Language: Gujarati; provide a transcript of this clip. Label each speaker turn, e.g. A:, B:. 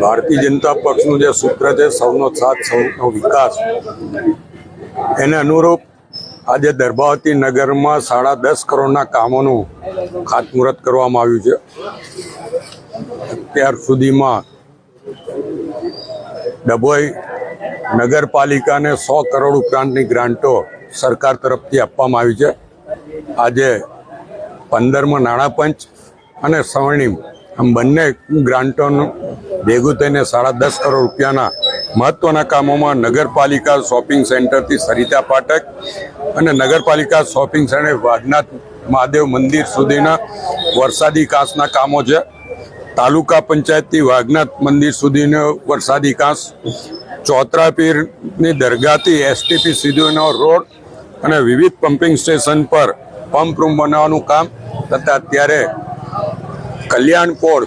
A: ભારતીય જનતા પક્ષનું જે સૂત્ર છે સૌનો સાથ સૌનો વિકાસ, એને અનુરૂપ આજે દર્ભાવતી નગરમાં 10.5 કરોડના કામોનું ખાતમુહૂર્ત કરવામાં આવ્યું છે. અત્યાર સુધીમાં ડભોઈ નગરપાલિકાને 100 કરોડ ઉપરાંતની ગ્રાન્ટો સરકાર તરફથી આપવામાં આવી છે. આજે 15માં નાણાં પંચ અને સ્વર્ણિમ આમ બંને ગ્રાન્ટોનું ભેગું થઈને 10.5 કરોડ રૂપિયાના મહત્વના કામોમાં નગરપાલિકા શોપિંગ સેન્ટરથી સરિતા ફાટક અને નગરપાલિકા શોપિંગ સેન્ટર વાઘનાથ મહાદેવ મંદિર સુધીના વરસાદી કાંસના કામો છે. તાલુકા પંચાયતથી વાઘનાથ મંદિર સુધીનો વરસાદી કાંસ, ચોતરા પીરની દરગાહથી એસટીપી સુધીનો રોડ અને વિવિધ પમ્પિંગ સ્ટેશન પર પંપ રૂમ બનાવવાનું કામ તથા અત્યારે કલ્યાણપોળ